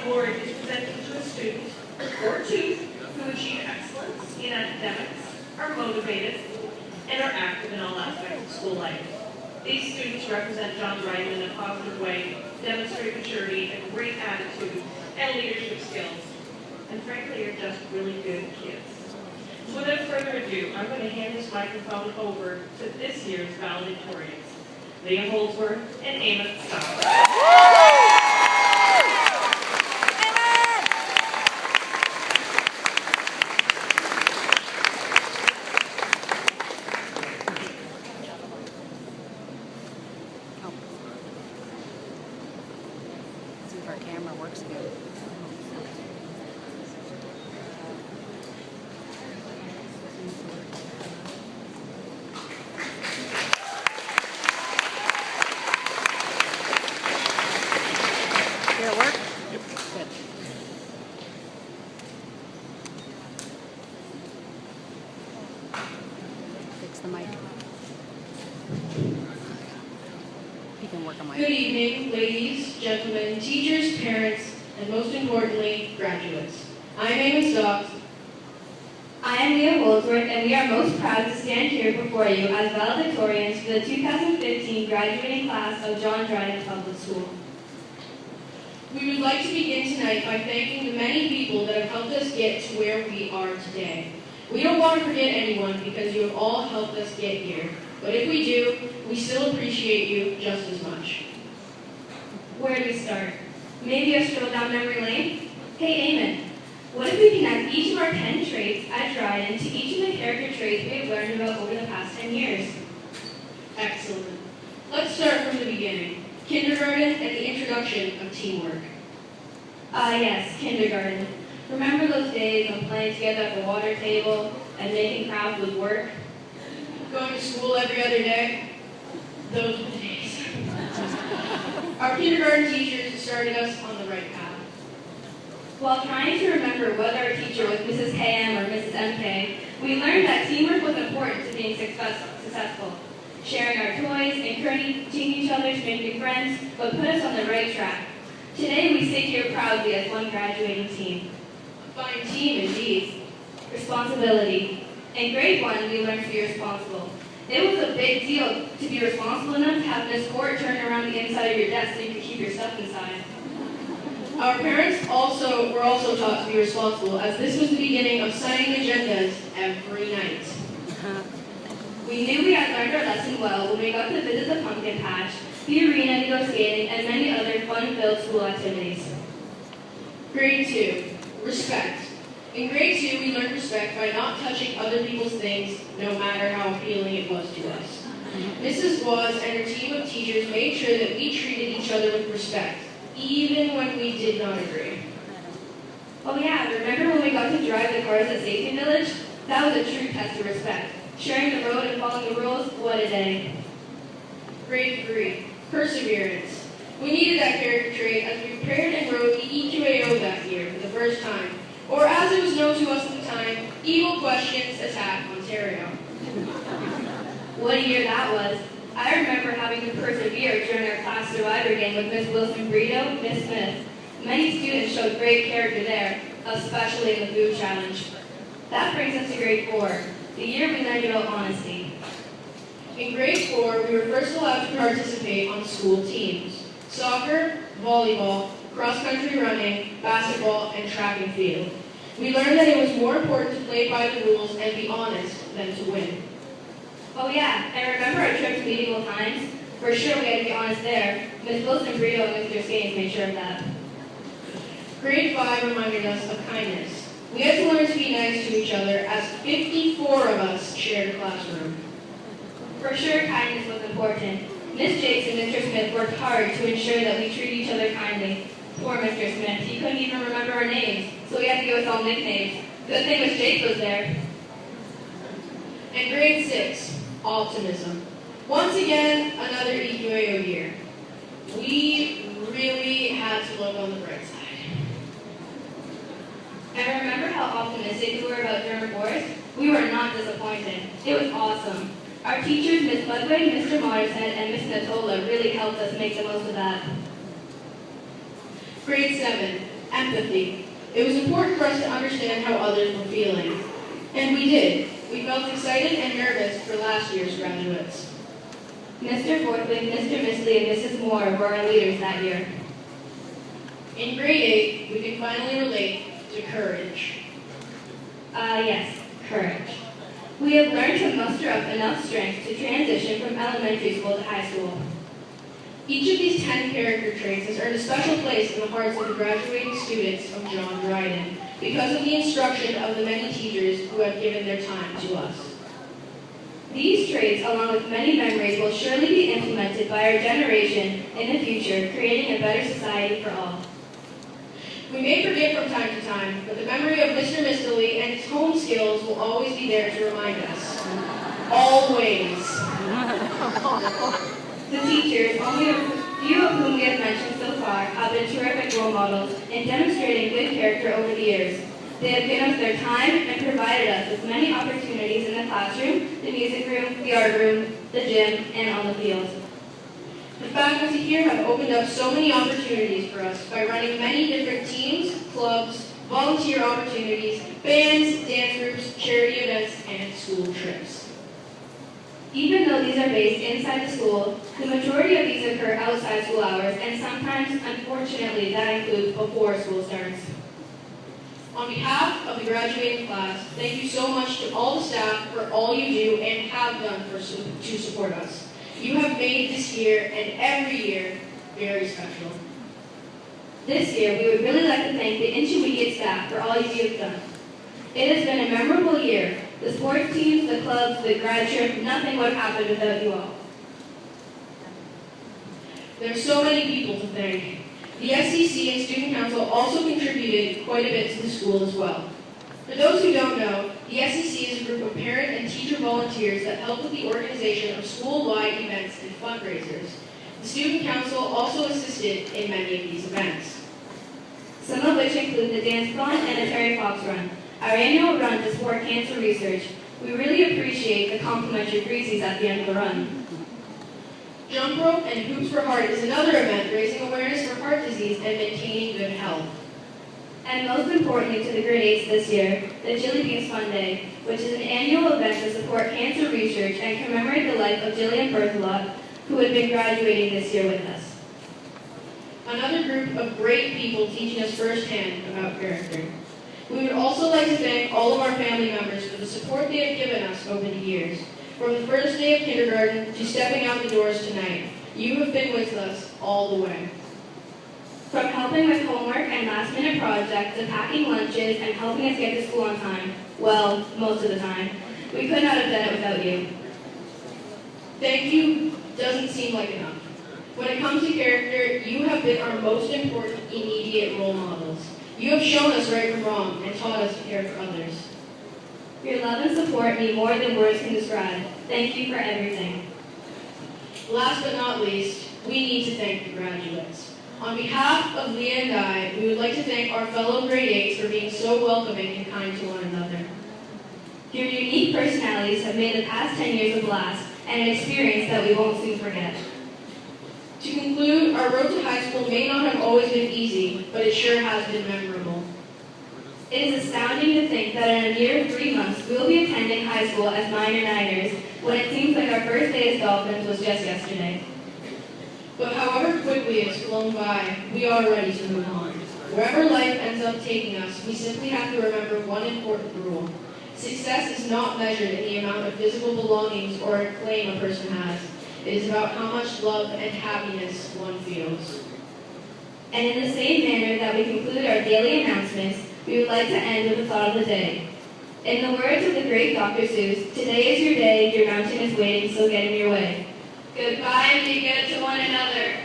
award is presented to a student or two who achieve excellence in academics, are motivated, and are active in all aspects of school life. These students represent John Dryden in a positive way, demonstrate maturity, a great attitude, and leadership skills. And frankly, are just really good kids. So without further ado, I'm going to hand this microphone over to this year's valedictorians, Leah Holdsworth and Eamon Stiles. Our camera works good. Did it work? Yep. Good. Fix the mic. You can work on my. Good evening, ladies, gentlemen, teachers, parents, and most importantly, graduates. I'm Eamon Stiles. I am Leah Holdsworth, and we are most proud to stand here before you as valedictorians for the 2015 graduating class of John Dryden Public School. We would like to begin tonight by thanking the many people that have helped us get to where we are today. We don't want to forget anyone because you have all helped us get here. But if we do, we still appreciate you just as much. Where do we start? Maybe a stroll down memory lane? Hey, Eamon, what if we connect each of our 10 traits at Dryden to each of the character traits we have learned about over the past 10 years? Excellent. Let's start from the beginning. Kindergarten and the introduction of teamwork. Yes, kindergarten. Remember those days of playing together at the water table and making crafts with work? Going to school every other day? Those were the days. Our kindergarten teachers started us on the right path. While trying to remember whether our teacher was Mrs. KM or Mrs. MK, we learned that teamwork was important to being successful. Sharing our toys, encouraging each other to make new friends, but put us on the right track. Today we sit here proudly as one graduating team. A fine team indeed. Responsibility. In grade 1, we learned to be responsible. It was a big deal to be responsible enough to have Miss Court turn around the inside of your desk so you could keep your stuff inside. Our parents were also taught to be responsible, as this was the beginning of signing agendas every night. We knew we had learned our lesson well when we got to visit the pumpkin patch, the arena to go skating, and many other fun-filled school activities. Grade 2, respect. In grade 2, we learned respect by not touching other people's things, no matter how appealing it was to us. Mrs. Was and her team of teachers made sure that we treated each other with respect, even when we did not agree. Oh yeah, remember when we got to drive the cars at Safety Village? That was a true test of respect. Sharing the road and following the rules, what a day. Grade 3, perseverance. We needed that character trait as we prepared and wrote the EQAO that year for the first time, or as it was known to us at the time, Evil Questions Attack Ontario. What a year that was. I remember having to persevere during our class survivor game with Miss Wilson-Brito, Miss Smith. Many students showed great character there, especially in the food challenge. That brings us to grade 4, the year we learned about honesty. In grade 4, we were first allowed to participate on school teams: soccer, volleyball, cross-country running, basketball, and track and field. We learned that it was more important to play by the rules and be honest than to win. Oh yeah, and remember our trip to medieval times? For sure we had to be honest there. Miss Wilson-Brito and Mr. Skanes made sure of that. Grade 5 reminded us of kindness. We had to learn to be nice to each other as 54 of us shared a classroom. For sure kindness was important. Miss Jakes and Mr. Smith worked hard to ensure that we treat each other kindly. Poor Mr. Smith, he couldn't even remember our names, so we had to give us all nicknames. Good thing Miss Jakes was there. And grade 6, optimism. Once again, another EQAO year. We really had to look on the bright side. And remember how optimistic we were about German Forest? We were not disappointed. It was awesome. Our teachers, Miss Ludwig, Mr. Mottershead, and Miss Natola really helped us make the most of that. Grade 7, Empathy. It was important for us to understand how others were feeling. And we did. We felt excited and nervous for last year's graduates. Mr. Borthwick, Mr. Misley, and Mrs. Moore were our leaders that year. In grade 8, we could finally relate to courage. Yes, courage. We have learned to muster up enough strength to transition from elementary school to high school. Each of these 10 character traits has earned a special place in the hearts of the graduating students of John Dryden because of the instruction of the many teachers who have given their time to us. These traits, along with many memories, will surely be implemented by our generation in the future, creating a better society for all. We may forget from time to time, but the memory of Mr. Mistley and his home skills will always be there to remind us. Always. The teachers, only a few of whom we have mentioned so far, have been terrific role models in demonstrating good character over the years. They have given us their time and provided us with many opportunities in the classroom, the music room, the art room, the gym, and on the field. The faculty here have opened up so many opportunities for us by running many different teams, clubs, volunteer opportunities, bands, dance groups, charity events, and school trips. Even though these are based inside the school, the majority of these occur outside school hours, and sometimes, unfortunately, that includes before school starts. On behalf of the graduating class, thank you so much to all the staff for all you do and have done to support us. You have made this year and every year very special. This year, we would really like to thank the intermediate staff for all you have done. It has been a memorable year. The sports teams, the clubs, the grad trip, nothing would have happened without you all. There are so many people to thank. The SCC and Student Council also contributed quite a bit to the school as well. For those who don't know, the SCC is a group of parent and teacher volunteers that help with the organization of school-wide events and fundraisers. The Student Council also assisted in many of these events. Some of which include the Dance Fun and the Terry Fox Run, our annual run to support cancer research. We really appreciate the complimentary freezies at the end of the run. Jump rope and Hoops for Heart is another event raising awareness for heart disease and maintaining good health. And most importantly to the grade 8s this year, the Chili Beans Fun Day, which is an annual event to support cancer research and commemorate the life of Jillian Berthelot, who had been graduating this year with us. Another group of great people teaching us firsthand about character. We would also like to thank all of our family members for the support they have given us over the years. From the first day of kindergarten to stepping out the doors tonight, you have been with us all the way. From helping with homework and last-minute projects to packing lunches and helping us get to school on time, well, most of the time, we could not have done it without you. Thank you doesn't seem like enough. When it comes to character, you have been our most important immediate role models. You have shown us right from wrong and taught us to care for others. Your love and support mean more than words can describe. Thank you for everything. Last but not least, we need to thank the graduates. On behalf of Leah and I, we would like to thank our fellow grade 8s for being so welcoming and kind to one another. Your unique personalities have made the past 10 years a blast and an experience that we won't soon forget. To conclude, our road to high school may not have always been easy, but it sure has been memorable. It is astounding to think that in a mere 3 months, we will be attending high school as minor Niners, when it seems like our first day as Dolphins was just yesterday. But however quickly it's flown by, we are ready to move on. Wherever life ends up taking us, we simply have to remember one important rule. Success is not measured in the amount of physical belongings or acclaim a person has. It is about how much love and happiness one feels. And in the same manner that we conclude our daily announcements, we would like to end with the thought of the day. In the words of the great Dr. Seuss, today is your day, your mountain is waiting, so get in your way. Goodbye and be good to one another.